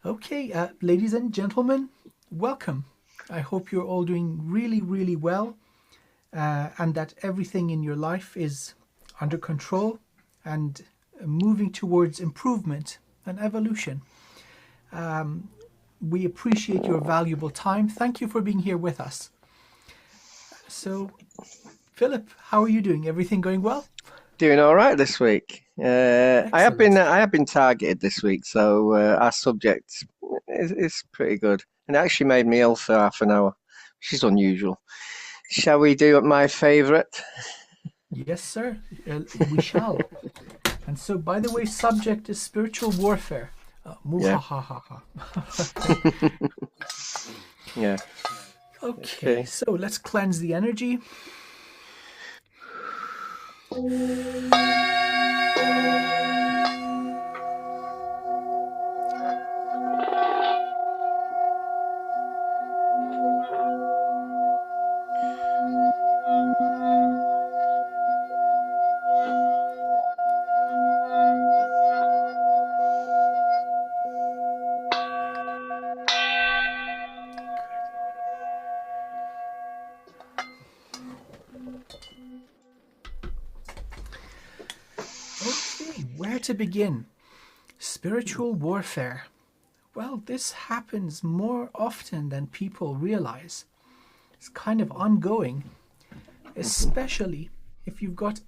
Okay, ladies and gentlemen, welcome. I hope you're all doing really, really well and that everything in your life is under control and moving towards improvement and evolution. We appreciate your valuable time. Thank you for being here with us. So, Philip, how are you doing? Everything going well? Doing all right this week. Excellent. I have been targeted this week, so our subject is pretty good, and it actually made me ill for half an hour, which is unusual. Shall we do my favourite? Yes, sir. We shall. And so, by the way, subject is spiritual warfare. Yeah, Muhahaha. yeah. Okay, Okay. so let's cleanse the energy. Okay, where to begin? Spiritual warfare. Well, this happens more often than people realize. It's kind of ongoing, Mhm. especially if you've got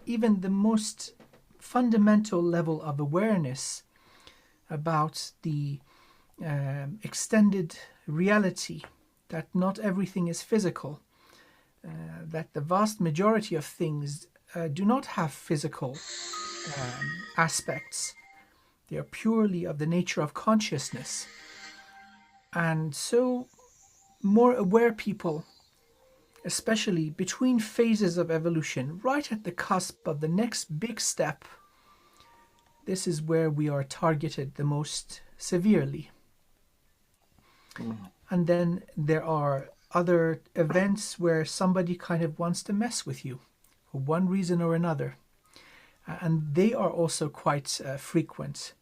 even the most fundamental level of awareness about the extended reality that not everything is physical, that the vast majority of things do not have physical aspects. They are purely of the nature of consciousness. And so, more aware people, especially between phases of evolution, right at the cusp of the next big step, this is where we are targeted the most severely. Mhm. And then there are other events where somebody kind of wants to mess with you for one reason or another. And they are also quite frequent.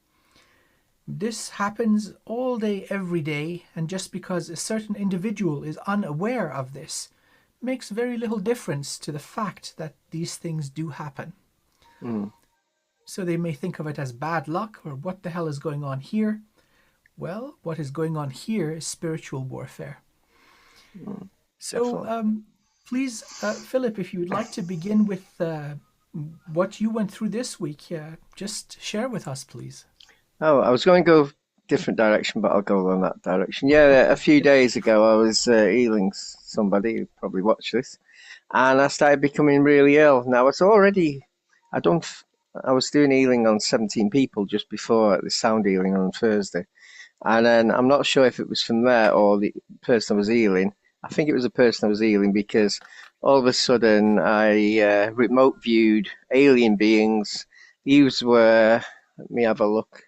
This happens all day, every day, and just because a certain individual is unaware of this makes very little difference to the fact that these things do happen. Mm. So they may think of it as bad luck or what the hell is going on here. Well, what is going on here is spiritual warfare. Mm. So, Definitely. please, Philip, if you would like to begin with what you went through this week, just share with us, please. Oh, I was going to go different direction, but I'll go on that direction. Yeah, a few days ago, I was healing somebody who probably watched this, and I started becoming really ill. Now it's already, I don't, I was doing healing on 17 people just before the sound healing on Thursday, and then I'm not sure if it was from there or the person I was healing. I think it was the person I was healing because all of a sudden I remote viewed alien beings. These were, let me have a look.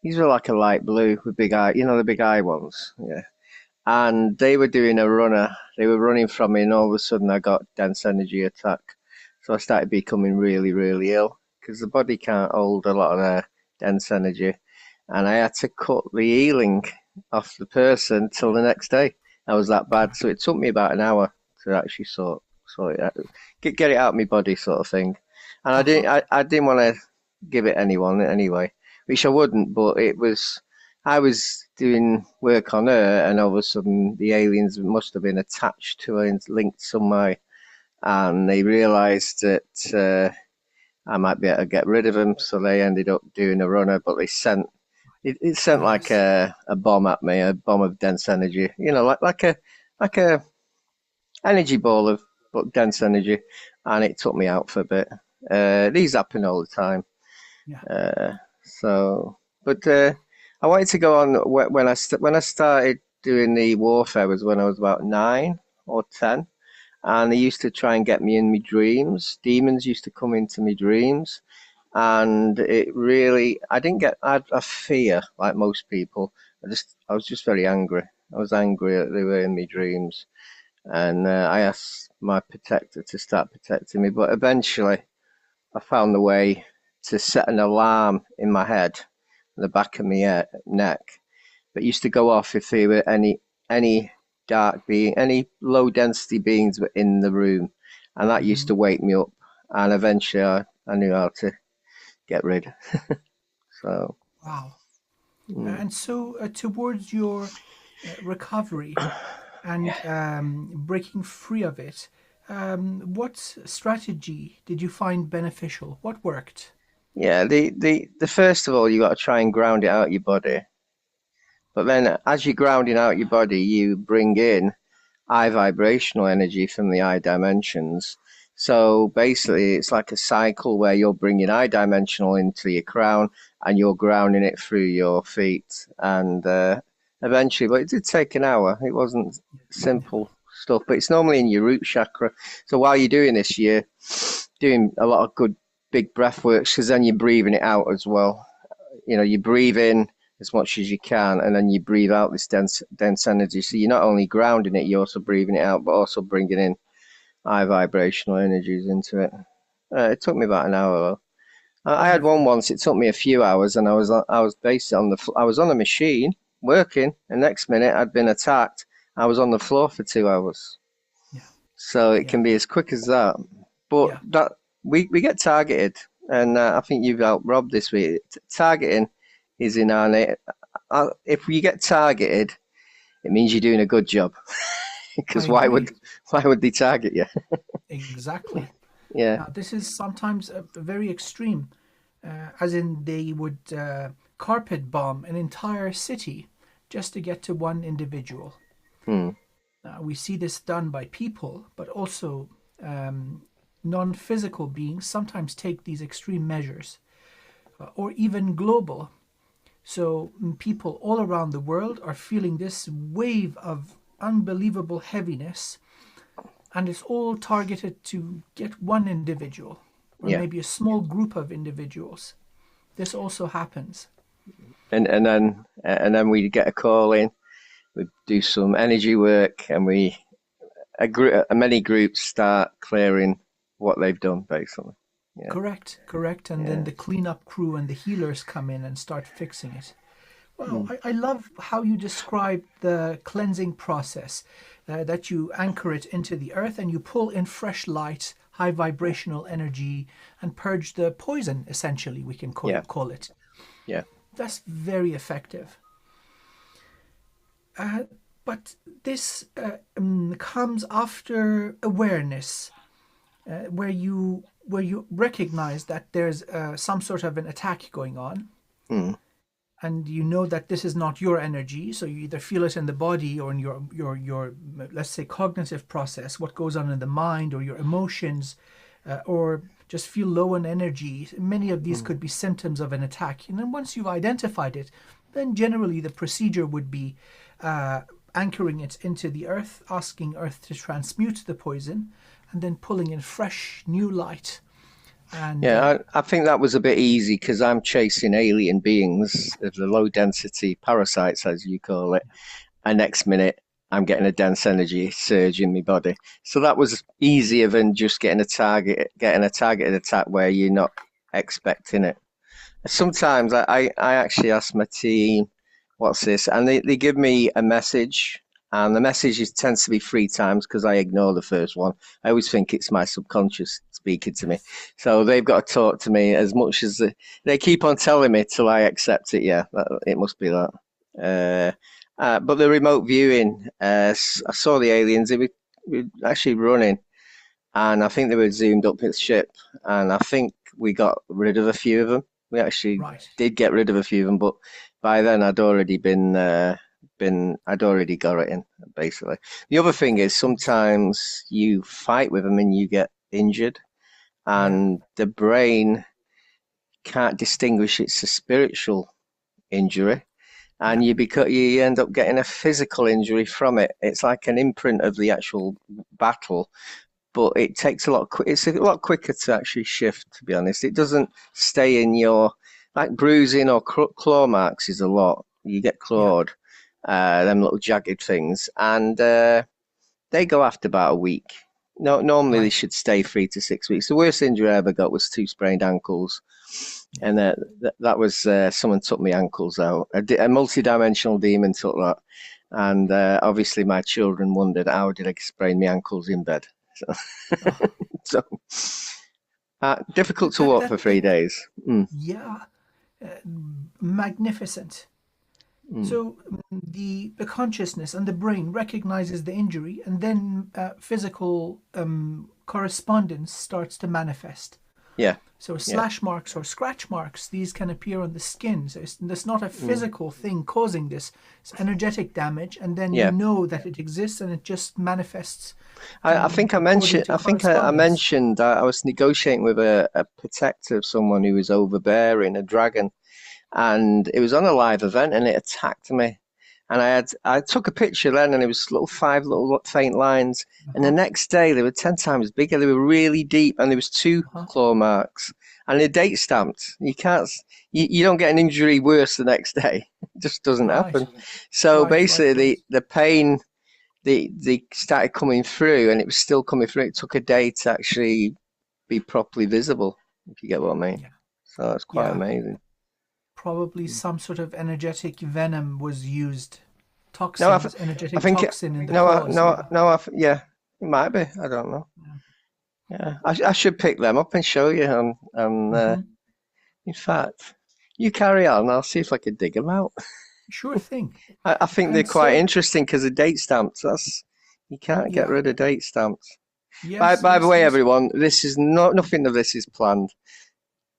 These were like a light blue with big eye, the big eye ones. Yeah. And they were doing a runner. They were running from me, and all of a sudden I got dense energy attack. So I started becoming really, really ill because the body can't hold a lot of dense energy. And I had to cut the healing off the person till the next day. I was that bad. So it took me about an hour to actually sort it out, get it out of my body, sort of thing. And Uh huh. I didn't want to give it anyone anyway, which I wouldn't. But I was doing work on her, and all of a sudden the aliens must have been attached to her and linked some way, and they realised that I might be able to get rid of them, so they ended up doing a runner. But it sent like Nice. a bomb at me, a bomb of dense energy, like a energy ball of but dense energy, and it took me out for a bit. These happen all the time. Yeah. Uh, so, but I wanted to go on when I started doing the warfare was when I was about 9 or 10, and they used to try and get me in my dreams. Demons used to come into my dreams, and it really I had a fear like most people. I was just very angry. I was angry that they were in my dreams, and I asked my protector to start protecting me, but eventually I found the way to set an alarm in my head, the back of my neck, but used to go off if there were any dark being, any low density beings were in the room, and that used Hmm. to wake me up. And eventually, I knew how to get rid. So, Wow. mm, And so, towards your recovery and breaking free of it, what strategy did you find beneficial? What worked? yeah, the first of all, you got to try and ground it out of your body. But then, as you're grounding out your body, you bring in high vibrational energy from the high dimensions. So basically, it's like a cycle where you're bringing high dimensional into your crown and you're grounding it through your feet. And eventually, but it did take an hour. It wasn't Yeah. simple stuff, but it's normally in your root chakra. So while you're doing this, you're doing a lot of good big breath works because then you're breathing it out as well. You know, you breathe in as much as you can, and then you breathe out this dense energy. So you're not only grounding it, you're also breathing it out, but also bringing in high vibrational energies into it. It took me about an hour though. I had one Wonderful. once. It took me a few hours, and I was based on I was on a machine working. The next minute, I'd been attacked. I was on the floor for 2 hours. Yeah. So it Yeah. can be as quick as that. But Yeah. that we get targeted, and I think you've helped Rob this week. Targeting is in our if you get targeted, it means you're doing a good job. I Because agree. why would they target you? Exactly. Yeah, Now, this is sometimes very extreme, as in they would carpet bomb an entire city just to get to one individual. hmm. We see this done by people, but also non physical beings sometimes take these extreme measures, or even global. So, people all around the world are feeling this wave of unbelievable heaviness, and it's all targeted to get one individual, or Yeah. maybe a small group of individuals. This also happens. And then we get a call in. We do some energy work, and many groups start clearing what they've done, basically. Yeah, Correct, correct. And then yeah. the cleanup crew and the healers come in and start fixing it. Well, Mm. I love how you describe the cleansing process, that you anchor it into the earth and you pull in fresh light, high vibrational energy, and purge the poison, essentially, we can Yeah, call it. yeah, That's very effective. Uh, but this comes after awareness, where you recognize that there's some sort of an attack going on, mm. and you know that this is not your energy, so you either feel it in the body or in your let's say cognitive process, what goes on in the mind or your emotions, or just feel low on energy. Many of these Mm. could be symptoms of an attack, and then once you've identified it, then generally the procedure would be uh, anchoring it into the earth, asking earth to transmute the poison, and then pulling in fresh new light. And Yeah. I think that was a bit easy because I'm chasing alien beings of the low density parasites, as you call it. And next minute, I'm getting a dense energy surge in my body. So that was easier than just getting a targeted attack where you're not expecting it. Sometimes I actually ask my team, what's this? And they give me a message. And the message tends to be 3 times because I ignore the first one. I always think it's my subconscious speaking to me. yes, So they've got to talk to me as much as they keep on telling me till I accept it. Yeah, it must be that. Uh, but the remote viewing, I saw the aliens. Were actually running, and I think they were zoomed up its ship. And I think we got rid of a few of them. We actually right, did get rid of a few of them, but by then I'd already I'd already got it in basically. The other thing is excellent. sometimes you fight with them and you get injured, Yeah, and the brain can't distinguish it's a spiritual injury, yeah, and you end up getting a physical injury from it. It's like an imprint of the actual battle, but it takes a lot. It's a lot quicker to actually shift. To be honest, it doesn't stay in your like bruising or claw marks is a lot. You get yeah. clawed, them little jagged things, and they go after about a week. No, normally they Right. should stay 3 to 6 weeks. The worst injury I ever got was 2 sprained ankles, Yeah. and that was someone took my ankles out. A multi-dimensional demon took that, and obviously my children wondered how did I sprain my ankles in bed. So, Oh, so difficult to that walk for that 3 days. yeah, uh, magnificent. Mm. So the consciousness and the brain recognizes the injury, and then physical correspondence starts to manifest. Yeah, So yeah. slash marks or scratch marks, these can appear on the skin. So it's not a Mm. physical thing causing this. It's energetic damage, and then you Yeah. know that it exists and it just manifests I think I according mentioned. to I think I correspondence. mentioned I was negotiating with a protector of someone who was overbearing, a dragon, and it was on a live event, and it attacked me. And I took a picture then, and it was five little faint lines. And the Uh-huh. next day, they were 10 times bigger. They were really deep, and there was two Uh-huh. claw marks, and they're date stamped. You can't. You don't get an injury worse the next day. It just doesn't Right, happen. So right, right, basically, right. the pain they started coming through, and it was still coming through. It took a day to actually be properly visible, if you get what I mean. Yeah, So it's quite yeah. amazing. Probably some sort of energetic venom was used. No, Toxins, I energetic think toxin in the claws. Yeah. no, yeah, it might be. I don't know. Yeah. Yeah, I should pick them up and show you. Hmm. In fact, you carry on. I'll see if I can dig them out. Sure thing. I think they're And quite so, interesting because of date stamps. That's you can't get yeah. rid of date stamps. Yes, By the yes, way, yes. everyone, this is not nothing of this is planned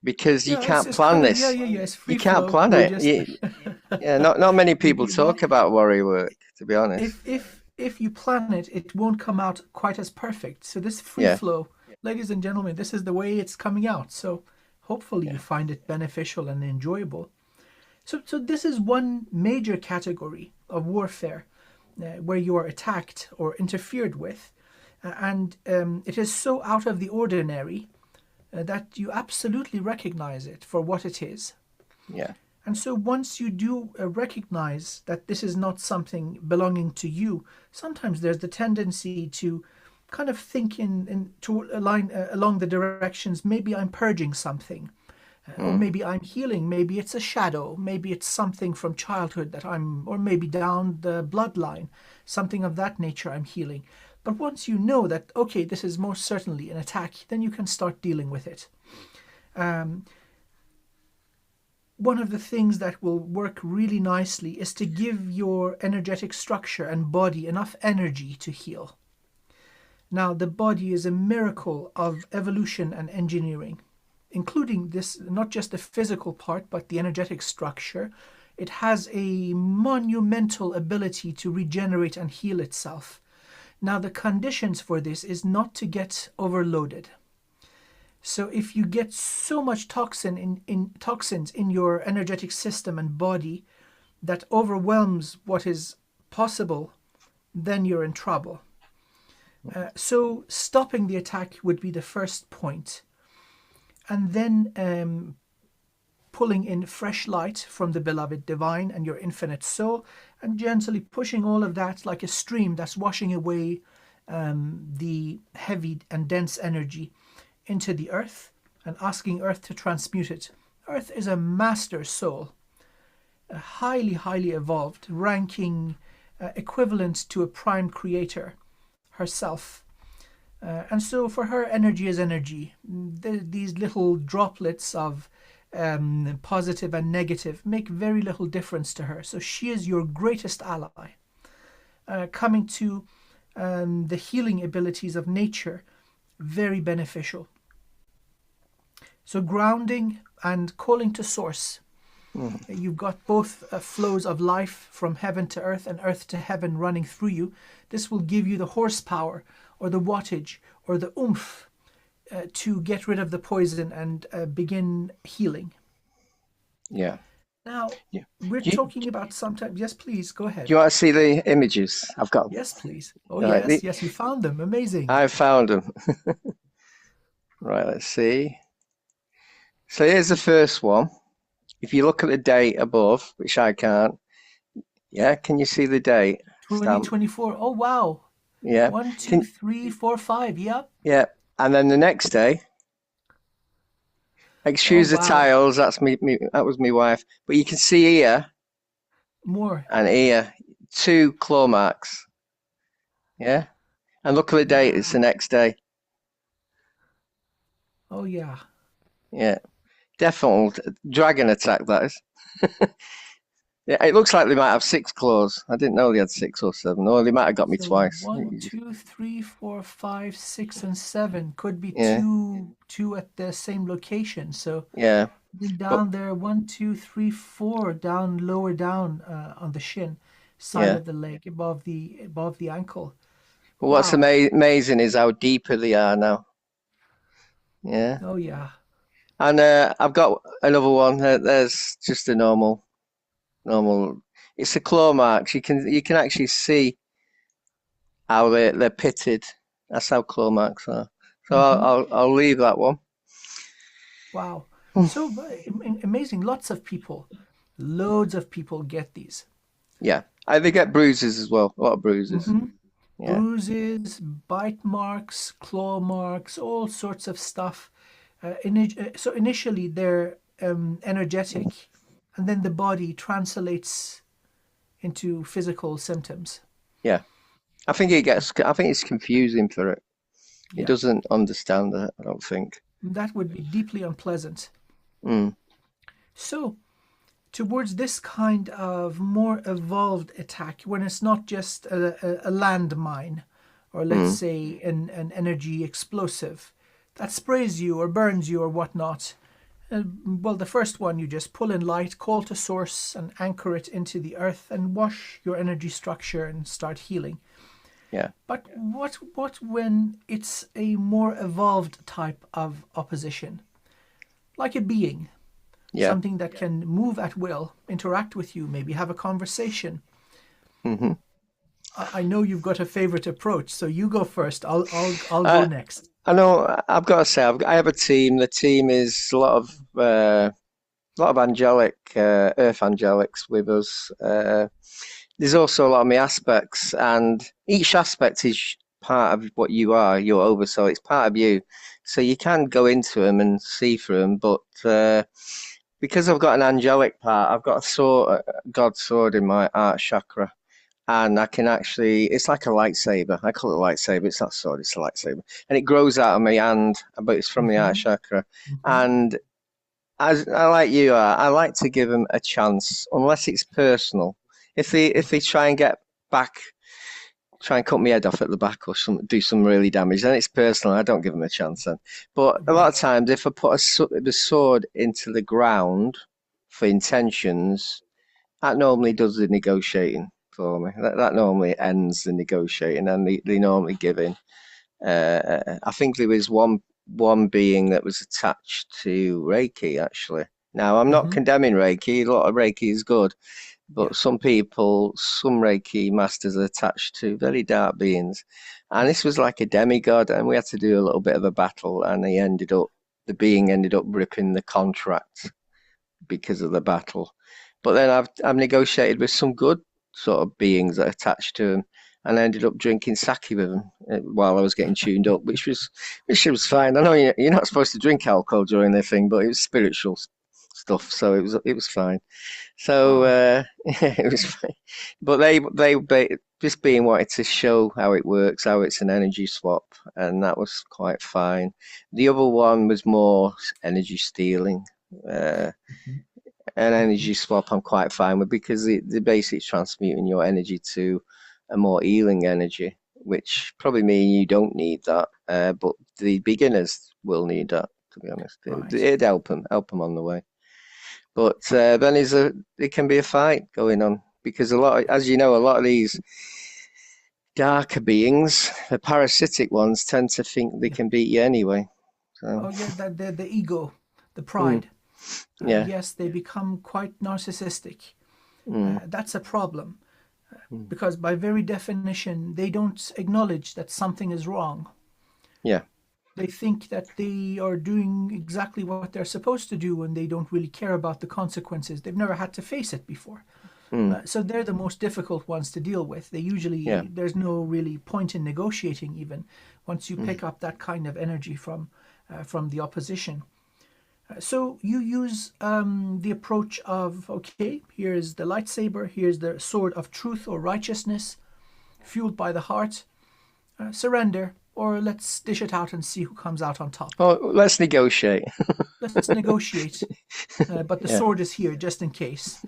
because you Yeah, can't it's plan kind of, yeah, this. yeah, yeah. It's You free can't flow. plan We're it. just Yeah, not many people well, talk about warrior work, to be honest. if you plan it, it won't come out quite as perfect. So this free Yeah, flow, ladies and gentlemen, this is the way it's coming out. So hopefully you yeah, find it beneficial and enjoyable. So this is one major category of warfare where you are attacked or interfered with, and it is so out of the ordinary that you absolutely recognize it for what it is. yeah. And so once you do recognize that this is not something belonging to you, sometimes there's the tendency to kind of think in to align along the directions. Maybe I'm purging something, or Mm, maybe I'm healing. Maybe it's a shadow. Maybe it's something from childhood that I'm, or maybe down the bloodline, something of that nature I'm healing. But once you know that, okay, this is most certainly an attack, then you can start dealing with it. Um, One of the things that will work really nicely is to give your energetic structure and body enough energy to heal. Now, the body is a miracle of evolution and engineering, including this, not just the physical part, but the energetic structure. It has a monumental ability to regenerate and heal itself. Now, the conditions for this is not to get overloaded. So if you get so much in toxins in your energetic system and body that overwhelms what is possible, then you're in trouble. So stopping the attack would be the first point, and then pulling in fresh light from the beloved divine and your infinite soul, and gently pushing all of that like a stream that's washing away the heavy and dense energy into the earth and asking earth to transmute it. Earth is a master soul, a highly, highly evolved, ranking equivalent to a prime creator herself. And so for her, energy is energy. These little droplets of positive and negative make very little difference to her. So she is your greatest ally. Coming to the healing abilities of nature, very beneficial. So grounding and calling to source. mm. You've got both flows of life from heaven to earth and earth to heaven running through you. This will give you the horsepower or the wattage or the oomph to get rid of the poison and begin healing. Yeah, Now, yeah. we're Do you, talking about sometimes. Yes, please, go do ahead. you want to see the images? I've got. Yes, please. Oh, Right, yes, yes, you found them. Amazing. I found them. Right, let's see. So here's the first one. If you look at the date above, which I can't, yeah, can you see the date stamp? 2024. Oh, wow. Yeah. One, two, Can, three, four, five. Yep. yeah. And then the next day, Oh, excuse the wow. tiles, that was my wife. But you can see here More. and here two claw marks. Yeah. And look at the date, it's the Wow. next day. Oh, yeah. Yeah. Definitely dragon attack, that is. Yeah, it looks like they might have six claws. I didn't know they had six or seven. Or they might have got me So twice. one, two, three, four, five, six, and seven could be Yeah, two at the same location. So yeah. then But down there, one, two, three, four, down lower down on the shin, side yeah. of the leg, above the ankle. But what's Wow. amazing is how deeper they are now. Yeah. Oh yeah. And I've got another one. There's just a normal. It's the claw marks. You can actually see how they're pitted. That's how claw marks are. So Hmm. I'll leave that one. Wow. So amazing. Lots of people, loads of people get these. Yeah. They get bruises as well. A lot of bruises. Hmm. Yeah. Bruises, bite marks, claw marks, all sorts of stuff. So initially they're energetic, and then the body translates into physical symptoms. Yeah. I think it's confusing for it. It Yeah, doesn't understand it, I don't think. that would be deeply unpleasant. Mm, So, towards this kind of more evolved attack, when it's not just a landmine, or let's mm, say an energy explosive that sprays you or burns you or whatnot. Well, the first one you just pull in light, call to source, and anchor it into the earth, and wash your energy structure and start healing. yeah. But what when it's a more evolved type of opposition, like a being, Yeah. something that can move at will, interact with you, maybe have a conversation? Hmm. I know you've got a favorite approach, so you go first. I'll go Uh, next. I know. I've got to say, I have a team. The team is a lot of angelic, earth angelics with us. There's also a lot of me aspects, and each aspect is part of what you are. Your oversoul. It's part of you, so you can go into them and see through them. But because I've got an angelic part, I've got a sword, God's sword in my heart chakra. And I can actually, it's like a lightsaber. I call it a lightsaber. It's not a sword, it's a lightsaber. And it grows out of my hand, but it's from the heart Hmm. chakra. Hmm. And as I like you are, I like to give them a chance, unless it's personal. If they try and get back, try and cut my head off at the back or do some really damage, then it's personal. I don't give them a chance then. But a lot of Right. times, if I put the sword into the ground for intentions, that normally does the negotiating for me. That normally ends the negotiating, and they normally give in. I think there was one being that was attached to Reiki actually. Now I'm not Hmm. condemning Reiki. A lot of Reiki is good, Yeah. but some Reiki masters are attached to very dark beings, and this was Right. like a demigod, and we had to do a little bit of a battle, and the being ended up ripping the contract because of the battle. But then I've negotiated with some good sort of beings that are attached to him, and I ended up drinking sake with him while I was getting tuned up, which was fine. I know you're not supposed to drink alcohol during the thing, but it was spiritual stuff, so it was fine. So Wow. yeah, it was fine. But just being wanted to show how it works, how it's an energy swap, and that was quite fine. The other one was more energy stealing. Uh, Hmm. an Hmm. energy swap I'm quite fine with because the basically transmuting your energy to a more healing energy, which probably mean you don't need that, but the beginners will need that. To be honest, Right. it'd help them on the way. But then it can be a fight going on because as you know, a lot of these darker beings, the parasitic ones, tend to think they Yeah. can beat you anyway. So Oh yeah, that the ego, the mm, pride. yeah, Yes, they become quite narcissistic. mm, That's a problem mm, because by very definition, they don't acknowledge that something is wrong. yeah, They think that they are doing exactly what they're supposed to do and they don't really care about the consequences. They've never had to face it before. Mm. So they're the most difficult ones to deal with. They Yeah. usually, there's no really point in negotiating even once you Mm. pick up that kind of energy from the opposition. So you use the approach of, okay, here's the lightsaber, here's the sword of truth or righteousness, fueled by the heart. Surrender, or let's dish it out and see who comes out on top. Oh, let's negotiate. Let's negotiate, but the Yeah. sword is here just in case.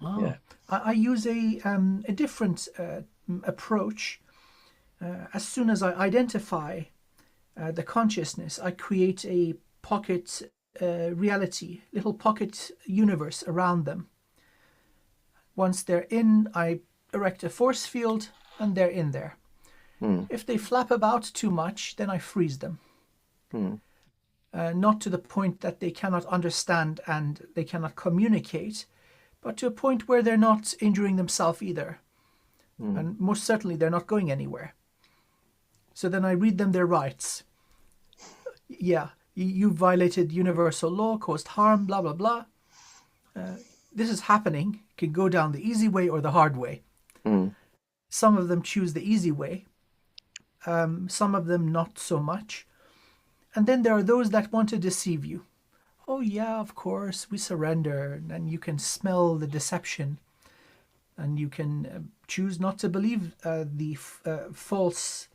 Yeah. Oh, I use a different approach. As soon as I identify the consciousness, I create a pocket reality, little pocket universe around them. Once they're in, I erect a force field and they're in there. Mm. If they flap about too much, then I freeze them. Mm. Not to the point that they cannot understand and they cannot communicate, but to a point where they're not injuring themselves either. Mm. And most certainly they're not going anywhere. So then I read them their rights. Yeah, you violated universal law, caused harm, blah, blah, blah. This is happening. It can go down the easy way or the hard way. Mm. Some of them choose the easy way, some of them not so much. And then there are those that want to deceive you. Oh, yeah, of course, we surrender. And you can smell the deception. And you can choose not to believe the false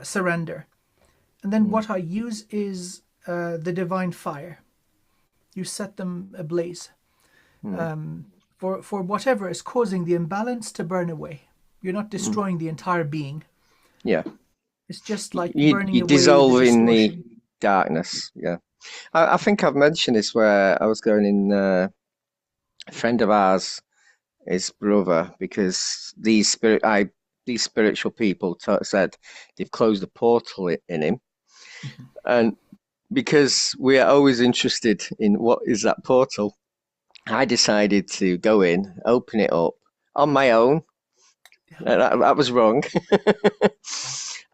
surrender. And then Mm. what I use is the divine fire. You set them ablaze Mm. for whatever is causing the imbalance to burn away. You're not Mm. destroying the entire being. Yeah. It's just like You burning away the dissolve in the distortion. darkness. Yeah. I think I've mentioned this where I was going in. A friend of ours, his brother, because these spiritual people said they've closed a portal in him, Mhm. and because we are always interested in what is that portal, I decided to go in, open it up on my own. Yeah, That was wrong. yeah.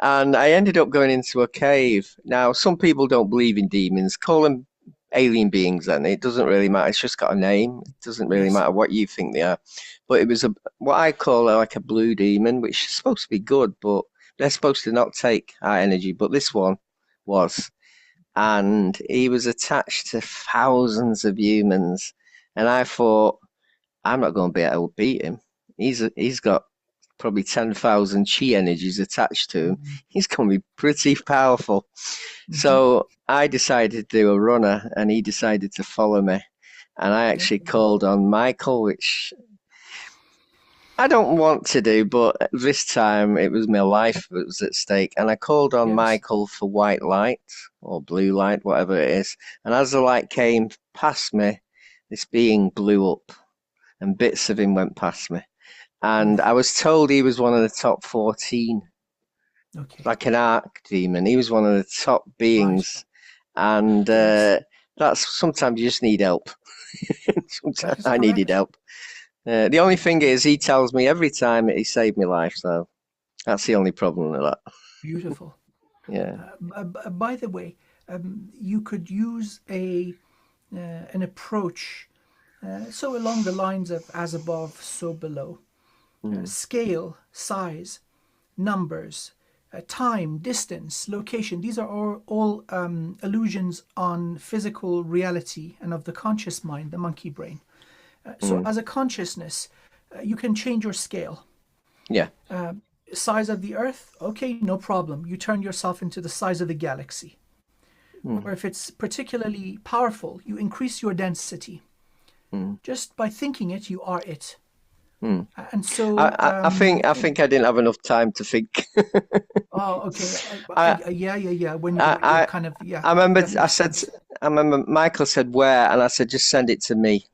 And I ended up going into a cave. Now, some people don't believe in demons. Call them alien beings, then. It doesn't really matter. It's just got a name. It doesn't really Yes. matter what you think they are. But it was what I call like a blue demon, which is supposed to be good, but they're supposed to not take our energy. But this one was. And he was attached to thousands of humans. And I thought, I'm not going to be able to beat him. He's got probably 10,000 chi energies attached to him. Mhm. He's going to be pretty powerful. Mhm. So I decided to do a runner, and he decided to follow me. And I Yeah. actually called on Michael, which I don't want to do, but this time it was my life that was at stake. And I called on Yes. Michael for white light or blue light, whatever it is. And as the light came past me, this being blew up, and bits of him went past me. And I Oof. was told he was one of the top 14, Okay. like an archdemon. He was one of the top Right. beings. And Yes. that's sometimes you just need help. That Sometimes is I needed correct. help. The only thing is, he tells me every time he saved my life. So that's the only problem with that. Beautiful. Yeah. By the way, you could use an approach so along the lines of as above, so below. Mm. Scale, size, numbers, time, distance, location. These are all illusions on physical reality and of the conscious mind, the monkey brain. So, Mm. as a consciousness, you can change your scale. Yeah. Size of the Earth, okay, no problem. You turn yourself into the size of the galaxy. Mm. Or if it's particularly powerful, you increase your density. Mm. Just by thinking it, you are it. Mm. And so, I think I didn't have enough time to think. oh, okay, I, yeah, yeah, yeah. When you're I, kind of, yeah, I remember that makes sense. I remember Michael said where, and I said just send it to me.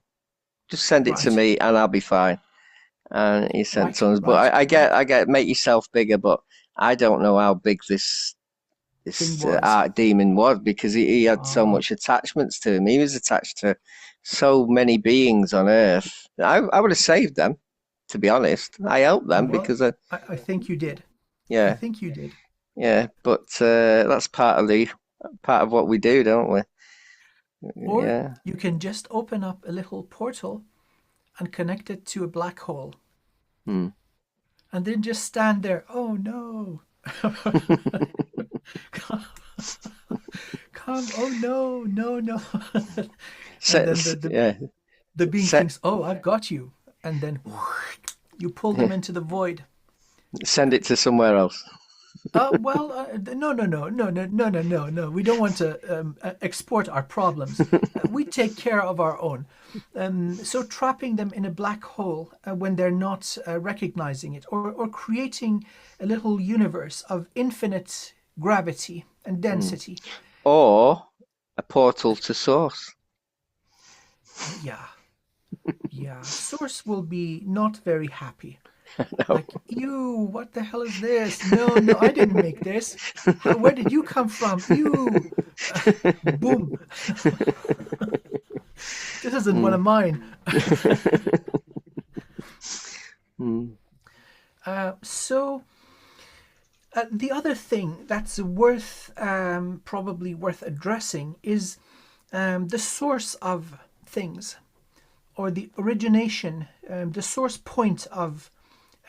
Just send it to Right, me, and I'll be fine. And he sent right, tons. But right, right. I get make yourself bigger. But I don't know how big Thing this was. art demon was because he had so Ah, much attachments to him. He was attached to so many beings on Earth. I would have saved them, to be honest. I helped them well, because I think you did. I yeah, think you did. yeah. But that's part of what we do, don't we? Or Yeah. you can just open up a little portal and connect it to a black hole. Mm. And then just stand there. Oh no. Come. Oh no, no, no. And then Set, yeah. the being Set, thinks, oh, I've got you. And then you pull them yeah. into the void. Send it to somewhere else. No, no, no, no, no, no, no, no, no. We don't want to export our problems. We take care of our own. So trapping them in a black hole when they're not recognizing it, or creating a little universe of infinite gravity and density. Or a portal to source. Yeah, yeah. Source will be not very happy. No. Like, ew, what the hell is this? No, no, I didn't make this. Where did you come from? Ew. Boom. This isn't one of mine. So the other thing that's probably worth addressing is the source of things, or the origination, the source point of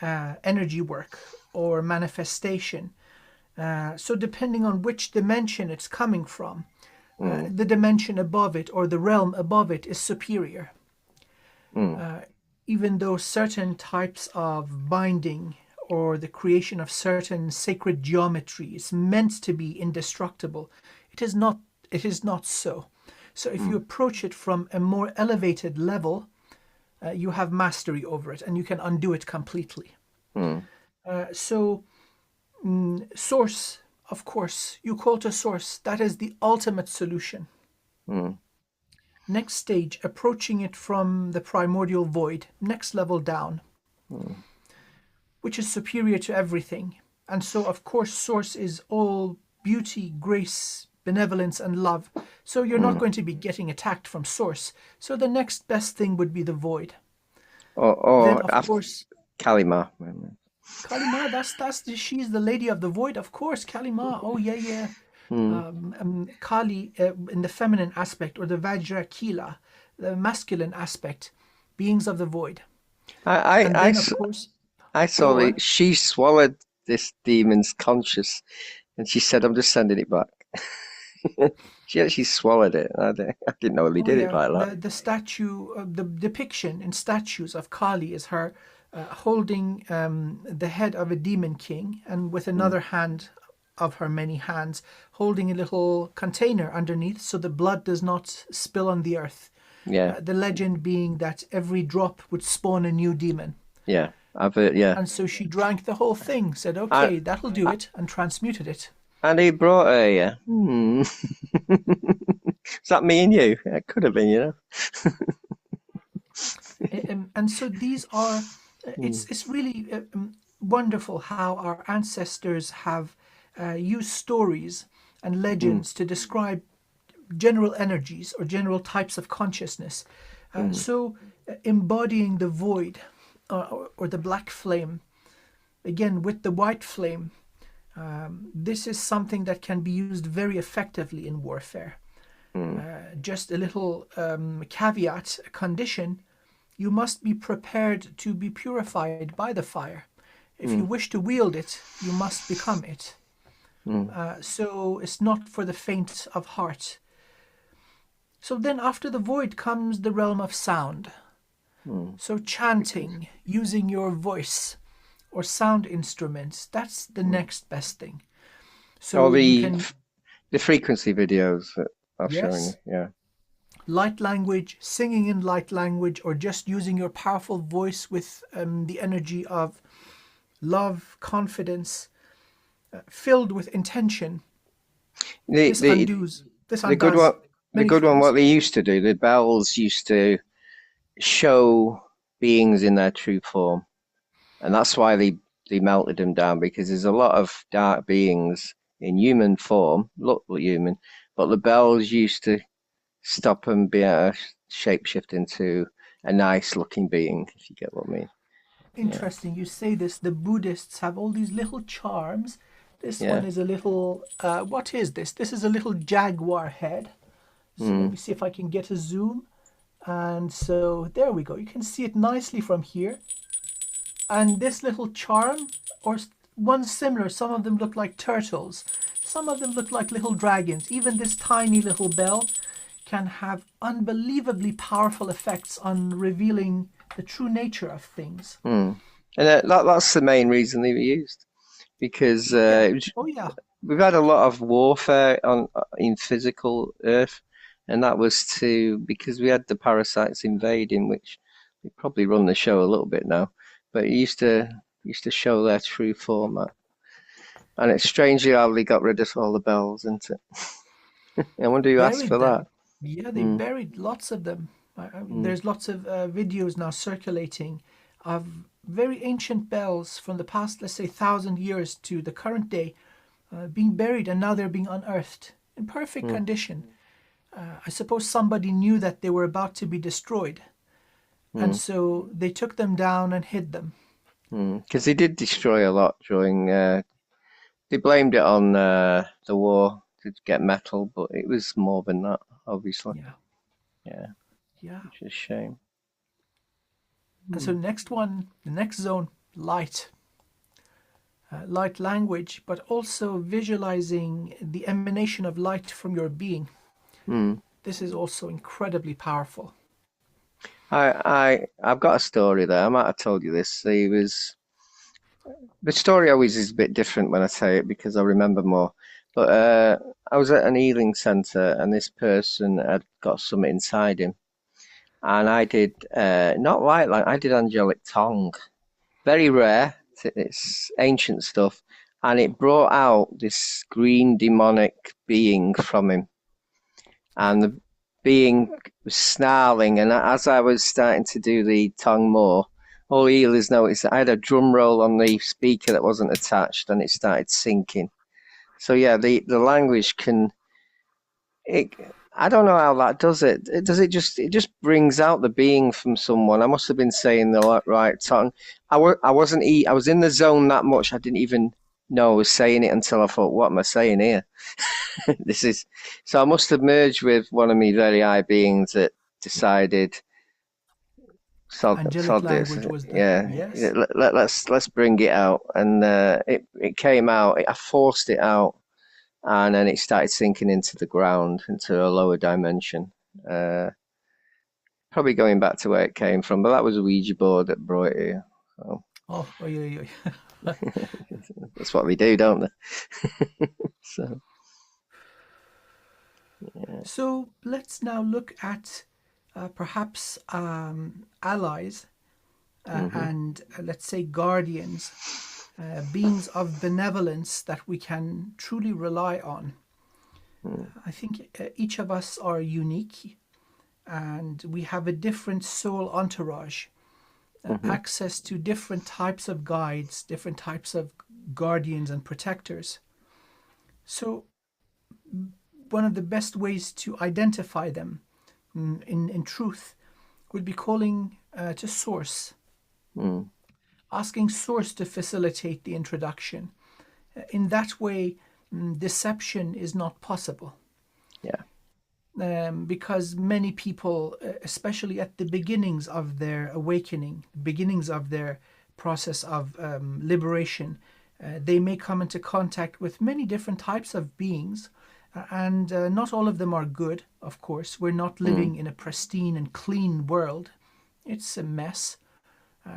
energy work or manifestation. So depending on which dimension it's coming from, the dimension above it or the realm above it is superior. Even though certain types of binding or the creation of certain sacred geometry is meant to be indestructible, it is not. It is not so. So if you approach it from a more elevated level, you have mastery over it, and you can undo it completely. Source, of course, you call to source. That is the ultimate solution. Next stage, approaching it from the primordial void, next level down, which is superior to everything. And so, of course, source is all beauty, grace, benevolence, and love. So you're not going to be getting attacked from source. So the next best thing would be the void. Then, of course, Kalima. Kalima, she's the lady of the void, of course. Kalima, oh yeah, yeah. Kali in the feminine aspect, or the Vajrakila, the masculine aspect, beings of the void. I saw go that on. she swallowed this demon's conscious, and she said, "I'm just sending it back." She actually swallowed it. I didn't know he Oh did it yeah, like that. the statue, the depiction in statues of Kali is her holding the head of a demon king, and with another hand of her many hands holding a little container underneath, so the blood does not spill on the earth. Yeah, The legend being that every drop would spawn a new demon. yeah. I've heard, yeah. And so she drank the whole thing, said, I, okay, that'll do it, and transmuted it. and he brought her. Yeah. Is that me and you? It could have been, you know. And so these are, it's really wonderful how our ancestors have used stories and legends to describe general energies or general types of consciousness. So embodying the void or the black flame, again with the white flame, this is something that can be used very effectively in warfare. Just a little caveat, a condition: you must be prepared to be purified by the fire. If you wish to wield it, you must become it. So it's not for the faint of heart. So then after the void comes the realm of sound. So chanting, using your voice or sound instruments, that's the next best thing. So Or you can, the frequency videos that I've shown you. yes, Yeah. light language, singing in light language, or just using your powerful voice with the energy of love, confidence, filled with intention. This undoes The good one, many things. what they used to do, the bells used to show beings in their true form, and that's why they melted them down, because there's a lot of dark beings in human form, look human, but the bells used to stop them being able to shapeshift into a nice looking being, if you get what I mean. Yeah, Interesting you say this. The Buddhists have all these little charms. This one yeah. is a little, what is this? This is a little jaguar head. So let me see if I can get a zoom. And so there we go. You can see it nicely from here. And this little charm, or one similar, some of them look like turtles, some of them look like little dragons. Even this tiny little bell can have unbelievably powerful effects on revealing the true nature of things. And that's the main reason they were used, because Yeah. Oh, yeah. we've had a lot of warfare in physical Earth, and that was because we had the parasites invading, which we probably run the show a little bit now, but it used to show their true format. And it's strangely how they got rid of all the bells, isn't it? I wonder who asked Buried for that. them. Yeah, they Mm, buried lots of them. I mean, mm, there's lots of videos now circulating of very ancient bells from the past, let's say, 1,000 years to the current day, being buried, and now they're being unearthed in perfect mm, condition. I suppose somebody knew that they were about to be destroyed, and mm, so they took them down and hid them. Because they did destroy a lot during. They blamed it on the war to get metal, but it was more than that, obviously. Yeah, Yeah, yeah. which is a shame. And so next one, the next zone, light. Light language, but also visualizing the emanation of light from your being. Mm. This is also incredibly powerful. I've got a story there. I might have told you this. The story always is a bit different when I say it because I remember more. But I was at an healing centre and this person had got something inside him, and I did not like I did angelic tongue, very rare. It's ancient stuff, and it brought out this green demonic being from him, Yeah. and the being was snarling. And as I was starting to do the tongue more, all healers noticed that I had a drum roll on the speaker that wasn't attached, and it started syncing. So yeah, the language can. It, I don't know how that does it. It just brings out the being from someone. I must have been saying the right tongue. I wasn't. I was in the zone that much. I didn't even know I was saying it until I thought, "What am I saying here?" This is so I must have merged with one of me very high beings that decided Angelic sod this. language was the. Yeah, Yes. let's bring it out, and it came out. I forced it out, and then it started sinking into the ground, into a lower dimension. Uh, Probably going back to where it came from, but that was a Ouija board that brought it here. So Oh, oy, oy, oy. that's what they do, don't they? So yeah. So let's now look at perhaps allies Hmm. and let's say guardians, beings of benevolence that we can truly rely on. I think each of us are unique and we have a different soul entourage, Hmm. access to different types of guides, different types of guardians and protectors. So, one of the best ways to identify them in truth would be calling to Source, Mm. asking Source to facilitate the introduction. In that way, deception is not possible. Yeah. Because many people, especially at the beginnings of their awakening, beginnings of their process of liberation, they may come into contact with many different types of beings, and not all of them are good, of course. We're not Mm. living in a pristine and clean world, it's a mess.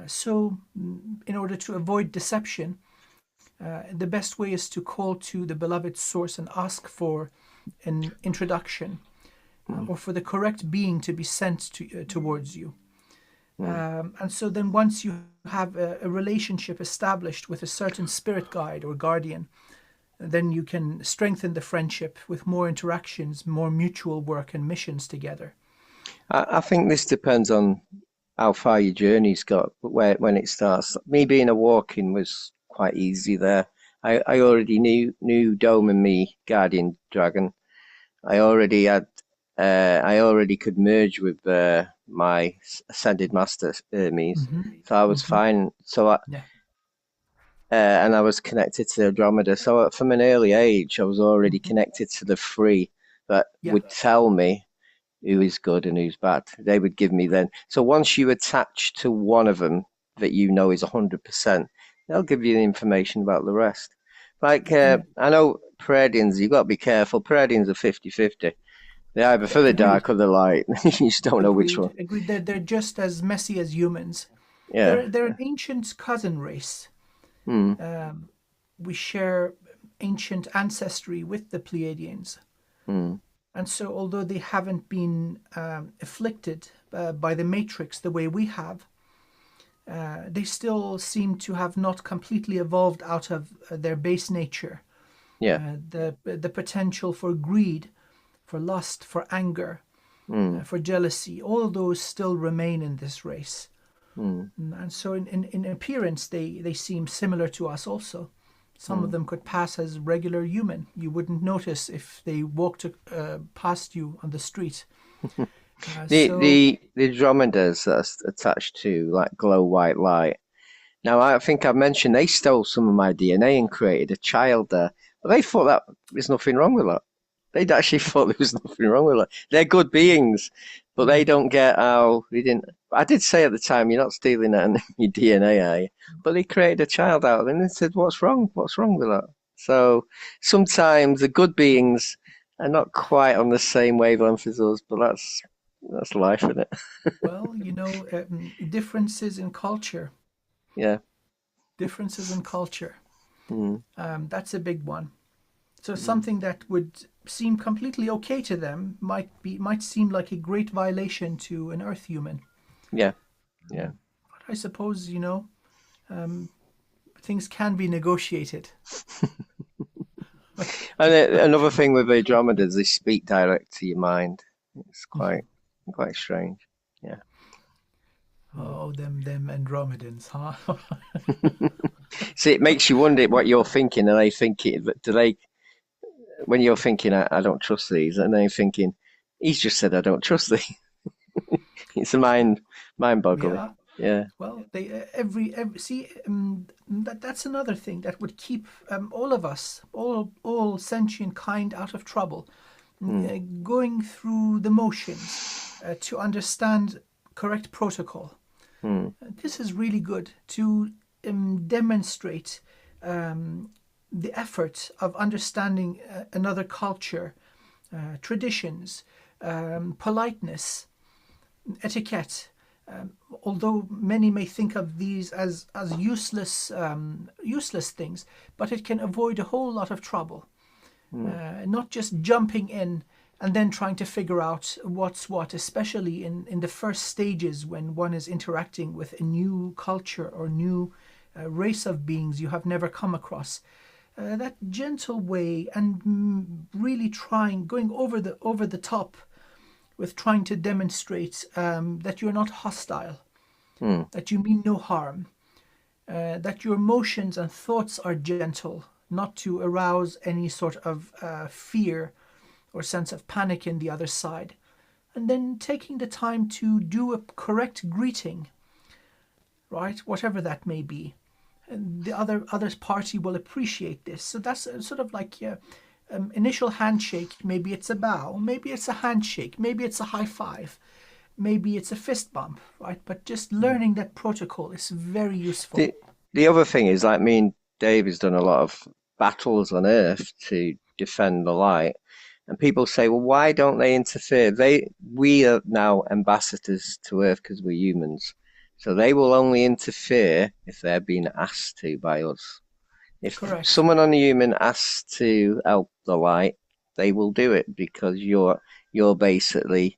So, in order to avoid deception, the best way is to call to the beloved source and ask for an introduction Mm. or for the correct being to be sent towards you. Mm. And so then once you have a relationship established with a certain spirit guide or guardian, then you can strengthen the friendship with more interactions, more mutual work and missions together. I think this depends on how far your journey's got, but when it starts. Me being a walk-in was quite easy there. I already knew Dome and me, Guardian Dragon. I already had I already could merge with my Ascended Master Hermes, Mm-hmm. so I was Mm-hmm. fine. Yeah. And I was connected to Andromeda. So from an early age, I was already connected to the free that Yeah. would tell me. who is good and who's bad. They would give me then. So once you attach to one of them that you know is 100%, they'll give you the information about the rest. Like, And I know Pleiadians, you've got to be careful. Pleiadians are 50-50. They're either for the agreed, dark or the light. You just don't know which one. agreed. They're just as messy as humans. Yeah. They're an ancient cousin race. Hmm. We share ancient ancestry with the Pleiadians. Hmm. And so, although they haven't been afflicted by the Matrix the way we have, they still seem to have not completely evolved out of their base nature. Yeah. The potential for greed, for lust, for anger, Hmm. for jealousy, all of those still remain in this race. Hmm. And so, in appearance, they seem similar to us also. Some of them could pass as regular human. You wouldn't notice if they walked past you on the street. So, The Andromedas that's attached to like glow white light. Now I think I mentioned they stole some of my DNA and created a child there, but they thought that there's nothing wrong with that. They'd actually thought there was nothing wrong with it. They're good beings, but yeah, they don't get how they didn't. I did say at the time, you're not stealing that in your DNA, are you? But they created a child out of them and said, "What's wrong? What's wrong with that?" So sometimes the good beings are not quite on the same wavelength as us, but that's life, isn't it? well, differences in culture, Yeah. differences in culture. Mm, That's a big one. So mm. something that would seem completely okay to them might seem like a great violation to an Earth human. Yeah. Yeah. But I suppose um, things can be negotiated. And another thing with Andromedas, they speak direct to your mind. It's quite strange. Yeah. Oh, them Andromedans, huh? See, it makes you wonder what you're thinking. Are they thinking? Do they? When you're thinking, I don't trust these, and they're thinking, he's just said I don't trust these. It's a mind boggling. Yeah. Yeah. Well, they every see that's another thing that would keep all of us, all sentient kind, out of trouble. Mm, Going through the motions to understand correct protocol. mm, This is really good to demonstrate the effort of understanding another culture, traditions, politeness, etiquette. Although many may think of these as useless things, but it can avoid a whole lot of trouble. mm, Not just jumping in and then trying to figure out what's what, especially in the first stages when one is interacting with a new culture or new race of beings you have never come across. That gentle way and really going over the top with trying to demonstrate that you're not hostile, mm, that you mean no harm, that your emotions and thoughts are gentle, not to arouse any sort of fear or sense of panic in the other side. And then taking the time to do a correct greeting, right? Whatever that may be. And the other party will appreciate this. So that's sort of like initial handshake. Maybe it's a bow, maybe it's a handshake, maybe it's a high five, maybe it's a fist bump, right? But just mm. learning that protocol is very useful. The the other thing is, like me and Dave has done a lot of battles on Earth to defend the light, and people say, well, why don't they interfere? We are now ambassadors to Earth because we're humans, so they will only interfere if they're being asked to by us. If Correct. someone on the human asks to help the light, they will do it because you're basically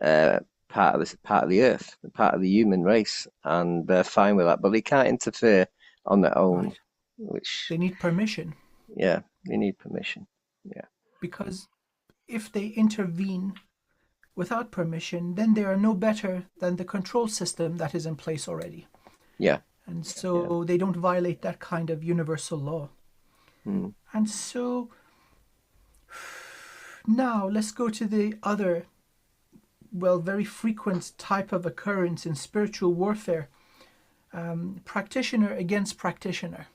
part of the earth, part of the human race, and they're fine with that. But they can't interfere on their own, Right. which They need permission, yeah, they need permission. Yeah, because if they intervene without permission, then they are no better than the control system that is in place already. yeah, And yeah. so they don't violate that kind of universal law. Mm, And so now let's go to the other, well, very frequent type of occurrence in spiritual warfare, practitioner against practitioner.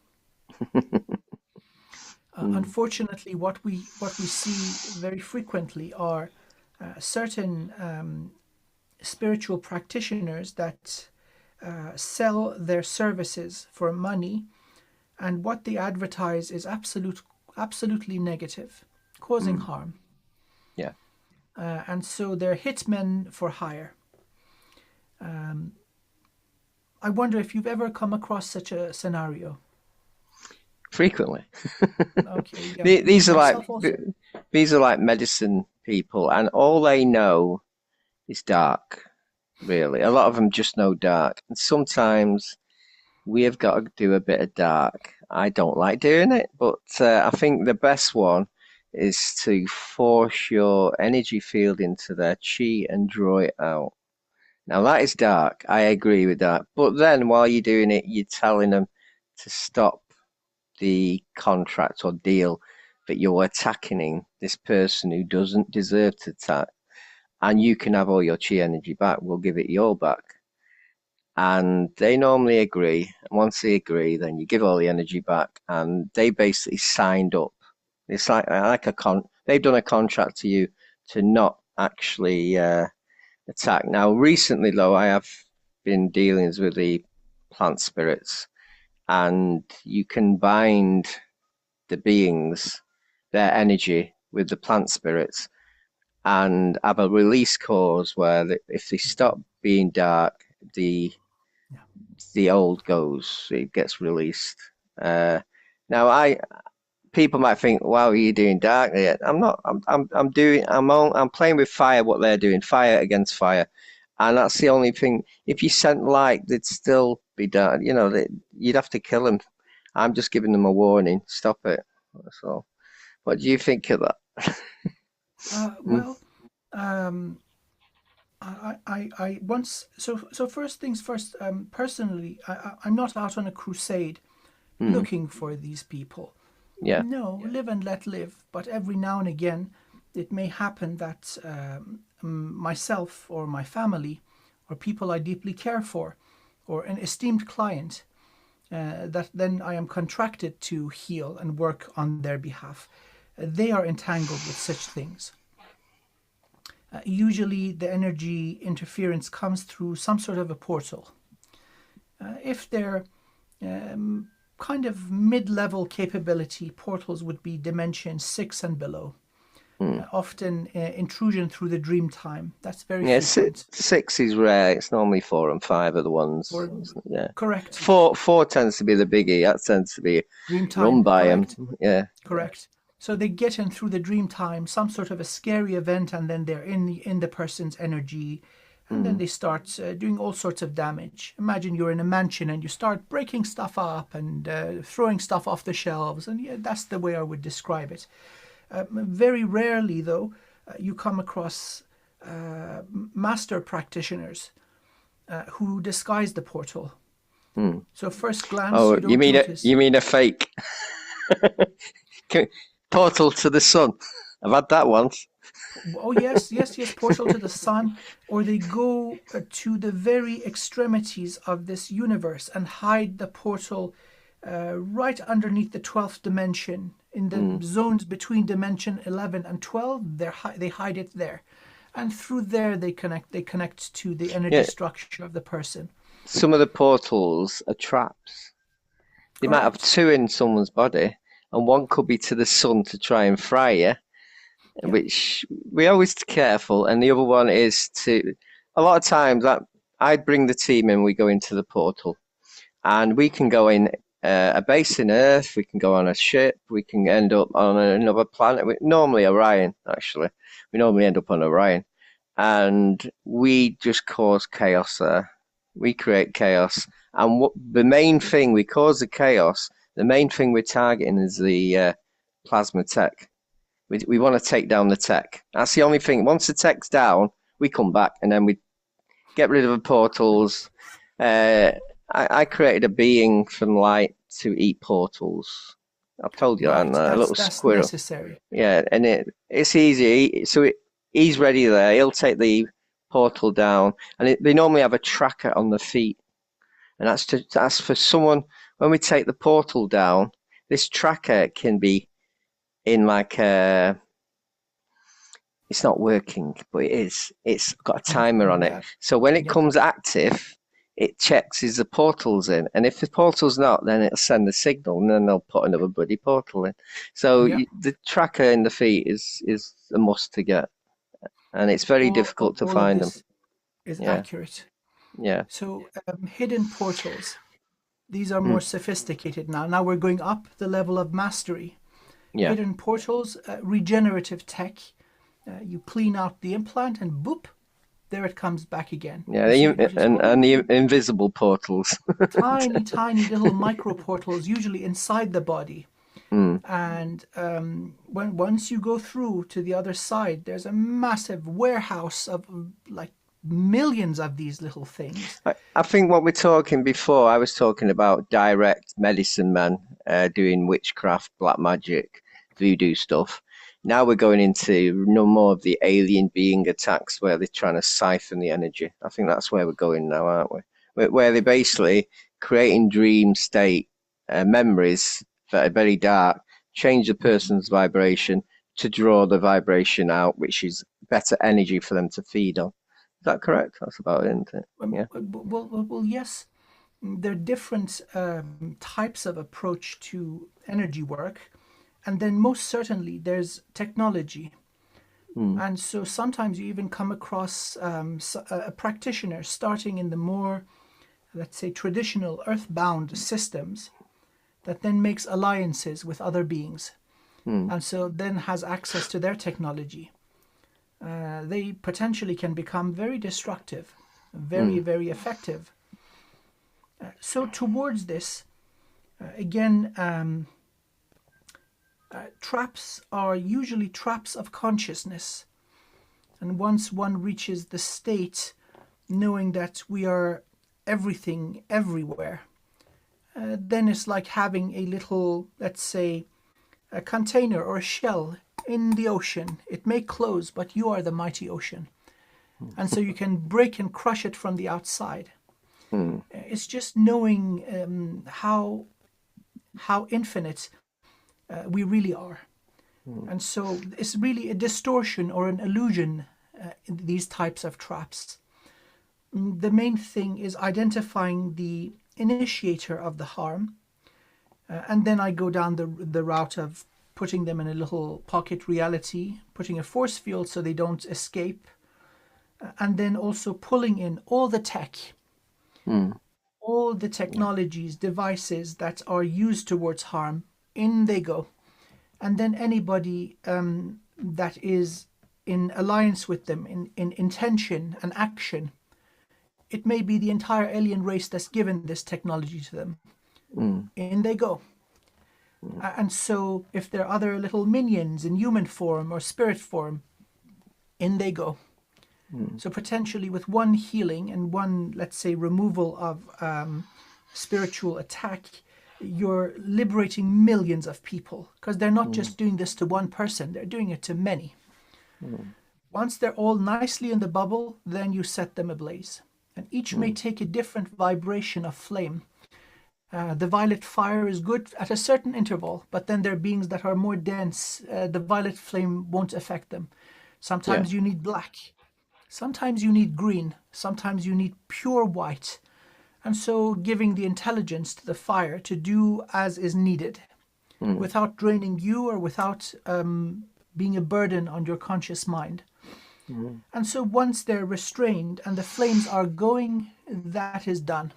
mm, Unfortunately, what we see very frequently are certain spiritual practitioners that sell their services for money, and what they advertise is absolutely negative, causing harm. Yeah. And so they're hitmen for hire. I wonder if you've ever come across such a scenario. Frequently. Okay, yeah, These are like myself also. medicine people, and all they know is dark. Really, a lot of them just know dark, and sometimes we have got to do a bit of dark. I don't like doing it, but I think the best one is to force your energy field into their chi and draw it out. Now that is dark. I agree with that. But then while you're doing it, you're telling them to stop the contract or deal that you're attacking this person who doesn't deserve to attack. And you can have all your chi energy back. We'll give it your back. And they normally agree. And once they agree, then you give all the energy back. And they basically signed up. It's like they've done a contract to you to not actually attack. Now, recently, though, I have been dealing with the plant spirits, and you can bind the beings, their energy, with the plant spirits, and have a release cause where if they stop being dark, the old goes, it gets released. Now, people might think, "Wow, you're doing dark." Yeah, I'm not. I'm playing with fire. What they're doing, fire against fire, and that's the only thing. If you sent light, they'd still be dark. You'd have to kill them. I'm just giving them a warning. Stop it. That's all. What do you think of that? Well, um, I once so first things first. Personally, I'm not out on a crusade Mm, looking for these people. yeah. No, live and let live. But every now and again, it may happen that myself or my family or people I deeply care for or an esteemed client that then I am contracted to heal and work on their behalf. They are entangled with such things. Usually, the energy interference comes through some sort of a portal. If they're kind of mid-level capability, portals would be dimension 6 and below. Mm. Often intrusion through the dream time. That's very Yeah, frequent. six is rare. It's normally 4 and 5 are the ones. Or Yeah, correct. four tends to be the biggie. That tends to be Dream run time. by them. Correct. Yeah, Correct. So they get in through the dream time, some sort of a scary event, and then they're in the person's energy, and then mm. they start doing all sorts of damage. Imagine you're in a mansion and you start breaking stuff up and throwing stuff off the shelves, and yeah, that's the way I would describe it. Very rarely, though, you come across master practitioners who disguise the portal. Mm. So first glance, Oh, you don't notice. you mean a fake portal to the sun? I've had that once. Oh yes, yes, yes. Portal to the sun, or they go to the very extremities of this universe and hide the portal right underneath the 12th dimension in the Mm. zones between dimension 11 and 12. They hide it there, and through there they connect. They connect to the energy Yeah, structure of the person. some of the portals are traps. They might have Correct. two in someone's body, and one could be to the sun to try and fry you, Yeah. which we always careful, and the other one is to. A lot of times, that I'd bring the team in. We go into the portal, and we can go in a base in Earth. We can go on a ship. We can end up on another planet. Normally Orion, actually. We normally end up on Orion, and we just cause chaos there. We create chaos, and the main thing we cause the chaos. The main thing we're targeting is the plasma tech. We want to take down the tech. That's the only thing. Once the tech's down, we come back and then we get rid of the portals. Uh, I created a being from light to eat portals. I've told you that, Right. a little That's squirrel. necessary. Yeah, and it's easy. He's ready there. He'll take the portal down, and they normally have a tracker on the feet, and that's for someone. When we take the portal down, this tracker can be in like it's not working, but it is. It's got a timer on it. Yeah. So when it Yep. comes active, it checks is the portal's in, and if the portal's not, then it'll send the signal, and then they'll put another bloody portal in. So Yep. the tracker in the feet is a must to get, and it's very difficult to All of find them. this is Yeah, accurate. yeah, So hidden portals, these are more mm, sophisticated now. Now we're going up the level of mastery. yeah, Hidden portals, regenerative tech. You clean out the implant and boop, there it comes back again. yeah. You see it, which is, And the oh, invisible portals. tiny, tiny little micro portals, usually inside the body. Mm, And once you go through to the other side, there's a massive warehouse of like millions of these little things. I think what we're talking before, I was talking about direct medicine men doing witchcraft, black magic, voodoo stuff. Now we're going into no more of the alien being attacks where they're trying to siphon the energy. I think that's where we're going now, aren't we? Where they're basically creating dream state memories that are very dark, change the person's vibration to draw the vibration out, which is better energy for them to feed on. Is that correct? That's about it, isn't it? Yeah. Well, yes, there are different types of approach to energy work, and then most certainly there's technology. Mm, And so sometimes you even come across a practitioner starting in the more, let's say, traditional earthbound systems that then makes alliances with other beings, mm, and so then has access to their technology. They potentially can become very destructive, very, mm, very effective. So towards this, again, traps are usually traps of consciousness. And once one reaches the state knowing that we are everything everywhere, then it's like having a little, let's say, a container or a shell in the ocean. It may close, but you are the mighty ocean. And so you can break and crush it from the outside. mm, It's just knowing how infinite we really are. mm, And so it's really a distortion or an illusion in these types of traps. The main thing is identifying the initiator of the harm, and then I go down the route of putting them in a little pocket reality, putting a force field so they don't escape, and then also pulling in all the tech, mm. all the Yeah. technologies, devices that are used towards harm. In they go. And then anybody that is in alliance with them, in intention and action, it may be the entire alien race that's given this technology to them. Mm, In they go. mm, And so if there are other little minions in human form or spirit form, in they go. mm, So potentially with one healing and one, let's say, removal of spiritual attack, you're liberating millions of people, because they're not mm, just doing this to one person, they're doing it to many. mm, Once they're all nicely in the bubble, then you set them ablaze. And each may mm, take a different vibration of flame. The violet fire is good at a certain interval, but then there are beings that are more dense. The violet flame won't affect them. yeah. Sometimes you need black. Sometimes you need green. Sometimes you need pure white. And so giving the intelligence to the fire to do as is needed Mm, without draining you or without being a burden on your conscious mind. mm, And so once they're restrained and the flames are going, that is done.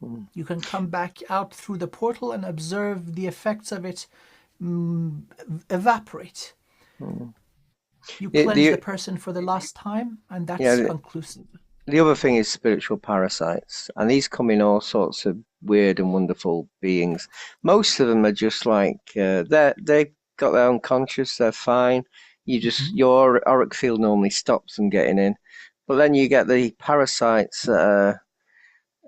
mm. You can come back out through the portal and observe the effects of it evaporate. Mm. You The, cleanse the the person for the last time, and yeah that's conclusive. the other thing is spiritual parasites, and these come in all sorts of weird and wonderful beings. Most of them are just like they got their own conscious, they're fine. You just Mhm. your auric field normally stops them getting in, but then you get the parasites that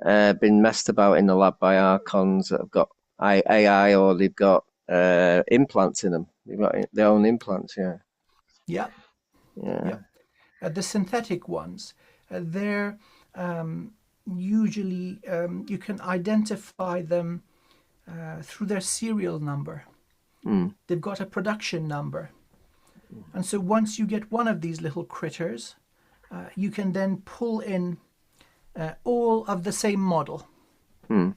are been messed about in the lab by archons that have got AI or they've got implants in them. They've got their own implants. Yeah, Yeah, yeah. yeah. The synthetic ones, they're usually you can identify them through their serial number. Mm, They've got a production number. And so once you get one of these little critters, you can then pull in all of the same model. Hmm.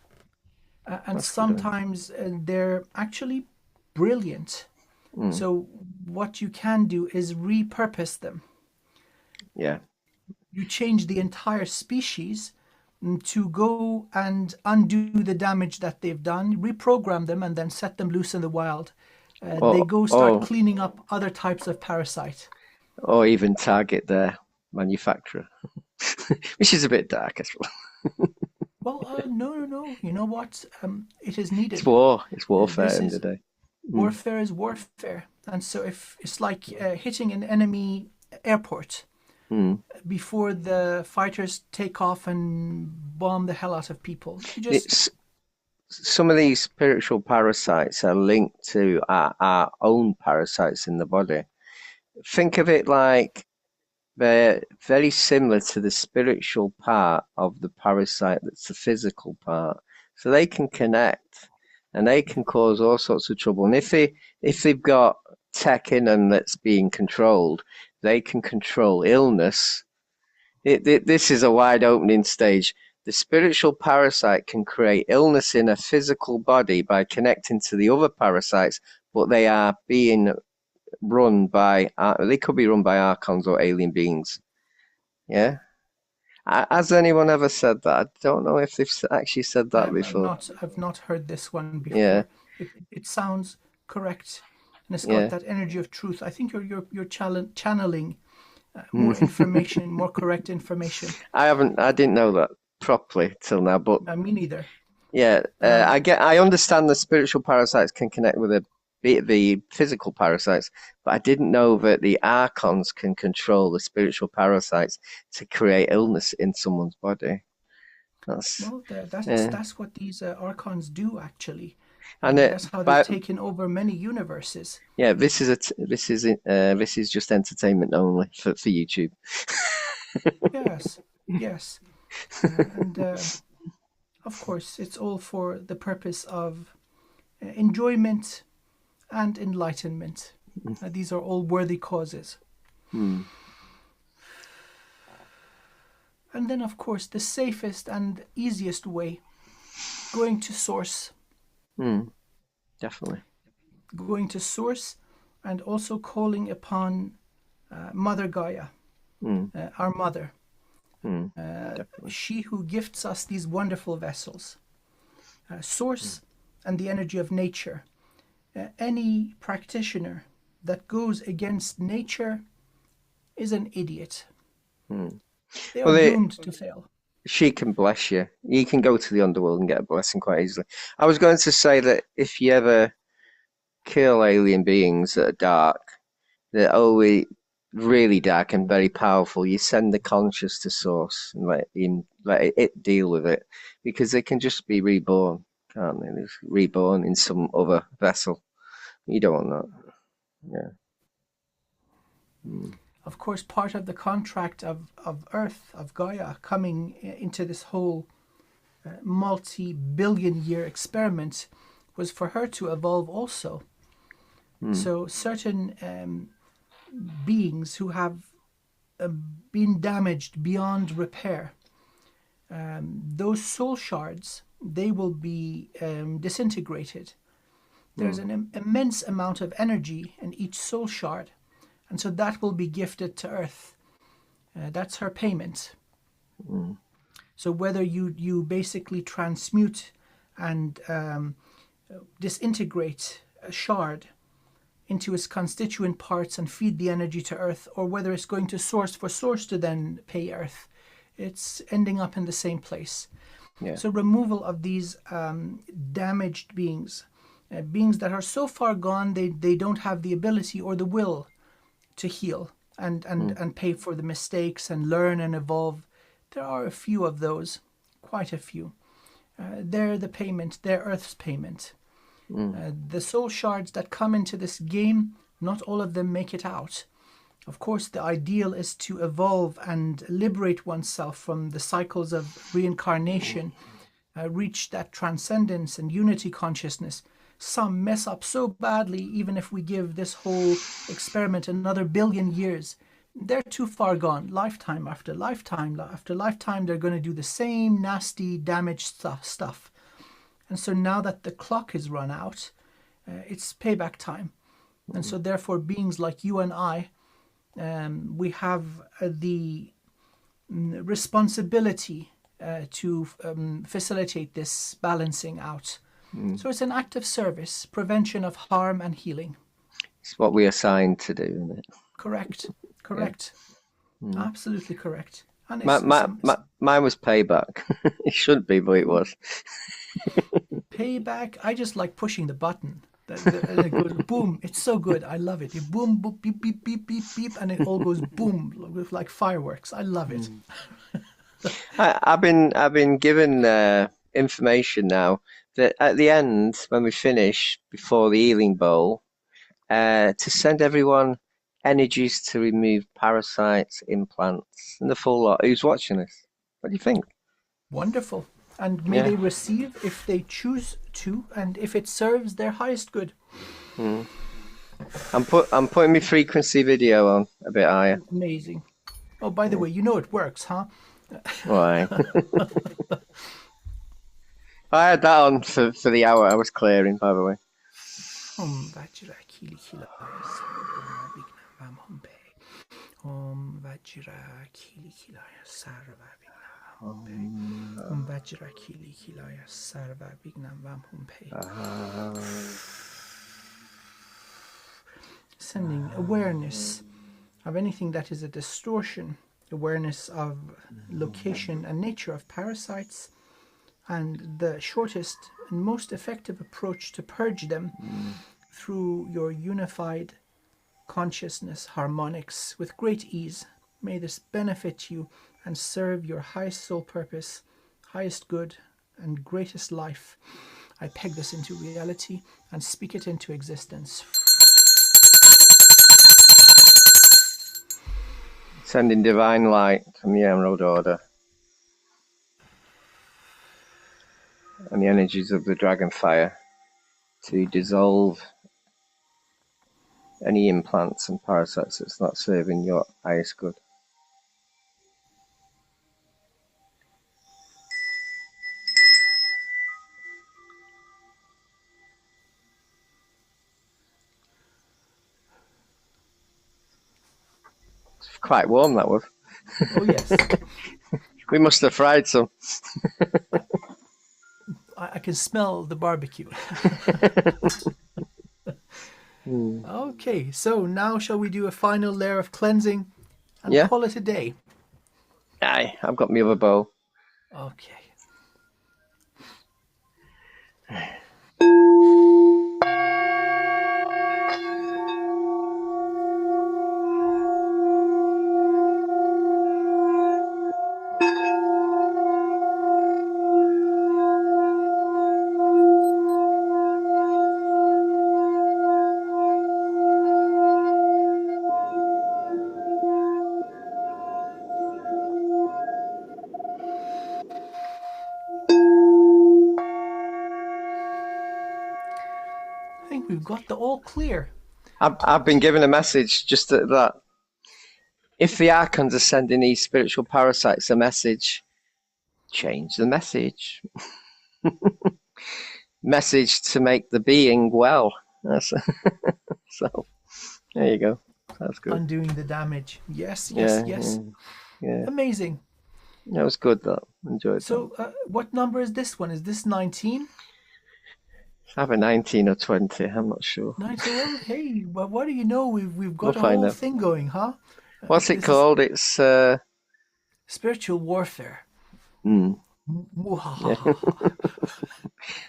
And That's good. sometimes they're actually brilliant. Hmm. So what you can do is repurpose them. Yeah. You change the entire species to go and undo the damage that they've done, reprogram them, and then set them loose in the wild. They Or, go start or, cleaning up other types of parasite. or even target their manufacturer, which is a bit dark as well. Well, no, no, no. You know what? It is It's needed. war. It's warfare This in the is day. Mm. warfare is warfare, and so if it's like hitting an enemy airport Mm. before the fighters take off and bomb the hell out of people, you just It's some of these spiritual parasites are linked to our own parasites in the body. Think of it like they're very similar to the spiritual part of the parasite that's the physical part. So they can connect and they can cause all sorts of trouble. And if they've got tech in them that's being controlled, they can control illness. This is a wide opening stage. The spiritual parasite can create illness in a physical body by connecting to the other parasites, but they are being run by, they could be run by archons or alien beings. Yeah. Has anyone ever said that? I don't know if they've actually said that before. I've not heard this one Yeah. before. It sounds correct, and it's got Yeah. that energy of truth. I think you're channeling more information, more correct information. I didn't know that properly till now, but Me neither. yeah, Um, I understand the spiritual parasites can connect with the physical parasites, but I didn't know that the archons can control the spiritual parasites to create illness in someone's body. That's well, that's yeah, that's what these archons do actually. and That's how they've but taken over many universes. yeah, this is just entertainment only for YouTube. Yes, yes, and of course, it's all for the purpose of enjoyment and enlightenment. These are all worthy causes. Hmm. And then, of course, the safest and easiest way, going to source, Hmm. Definitely. going to source, and also calling upon Mother Gaia, Hmm. our mother, Hmm. Definitely. she who gifts us these wonderful vessels. Source and the energy of nature. Any practitioner that goes against nature is an idiot. Hmm. They are Well, doomed to fail. she can bless you. You can go to the underworld and get a blessing quite easily. I was going to say that if you ever kill alien beings that are dark, they're always really dark and very powerful, you send the conscious to source and let it deal with it, because they can just be reborn, can't they? They're reborn in some other vessel. You don't want that. Yeah. Mm. Of course, part of the contract of Earth, of Gaia, coming into this whole multi billion year experiment was for her to evolve also. Mm. So, certain beings who have been damaged beyond repair, those soul shards, they will be disintegrated. There's Mm. an immense amount of energy in each soul shard, and so that will be gifted to Earth. That's her payment. Mm. So whether you basically transmute and disintegrate a shard into its constituent parts and feed the energy to Earth, or whether it's going to source for source to then pay Earth, it's ending up in the same place. Yeah. So removal of these damaged beings, beings that are so far gone they don't have the ability or the will to heal Mm. and pay for the mistakes and learn and evolve. There are a few of those, quite a few. They're the payment, they're Earth's payment. Mm. The soul shards that come into this game, not all of them make it out. Of course, the ideal is to evolve and liberate oneself from the cycles of reincarnation, reach that transcendence and unity consciousness, some mess up so badly, even if we give this whole experiment another billion years, they're too far gone. Lifetime after lifetime after lifetime, they're going to do the same nasty, damaged stuff. And so now that the clock is run out, it's payback time. And so therefore, beings like you and I, we have the responsibility to facilitate this balancing out. So it's an act of service, prevention of harm and healing. It's what we assigned to do, isn't it? Correct. Absolutely correct. And mine was payback. It shouldn't be, but it was. Payback. I just like pushing the button. And it goes boom. It's so good. I love it. You boom, boom, beep, beep, beep, beep, beep, and it all goes boom with like fireworks. I love it. I've been given information now that at the end, when we finish before the healing bowl, to send everyone energies to remove parasites, implants, and the full lot. Who's watching this? What do you think? Wonderful. And may they receive if they choose to, and if it serves their highest good. I'm putting my frequency video on a bit higher. Amazing. Oh, by the way, you know it works, huh? Why? I had that on for the hour I was clearing, by the way. Om Vajra Kili Kila Sarva Vignam Vam Humpe. Om Vajra Kili Kilaya Sarva Vignam Vam Humpe. Om Vajra Kili Kilaya Sarva Vignam Vam Humpe. Sending awareness of anything that is a distortion, awareness of location and nature of parasites, and the shortest and most effective approach to purge them through your unified consciousness harmonics with great ease. May this benefit you and serve your highest soul purpose, highest good, and greatest life. I peg this into reality and speak it into existence. Sending divine light from the Emerald Order and the energies of the Dragon Fire to dissolve any implants and parasites that's not serving your highest good. It's quite warm, that was. Oh, yes. We must have fried some. I can smell the barbecue. Okay, so now shall we do a final layer of cleansing and call it a day? Aye, I've got my other bowl. Okay. I think we've got the all clear. I've been given a message just that if the Archons are sending these spiritual parasites a message, change the message. Message to make the being well. So there you go. That's good. Undoing the damage. Yes. Yeah. Amazing. That was good, though. Enjoyed So, what number is this one? Is this 19? Have a 19 or 20, I'm not sure. 19? Well, hey, well, what do you know? We've got We'll a find whole out. thing going, huh? What's it called? It's Spiritual warfare.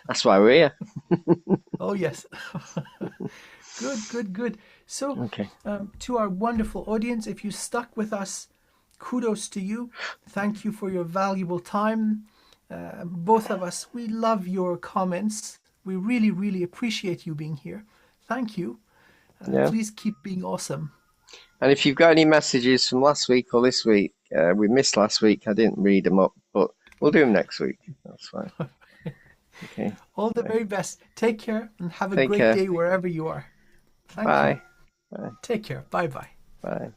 That's why we're here. Oh, yes. Good. So, Okay. to our wonderful audience, if you stuck with us, kudos to you. Thank you for your valuable time. Both of us, we love your comments. We really, really appreciate you being here. Thank you. Please keep being awesome. And if you've got any messages from last week or this week, we missed last week. I didn't read them up, but we'll do them next week. That's fine. Okay. All the very best. Take care and have a Take great care. day wherever you are. Thank you. Bye. Bye. Take care. Bye bye. Bye.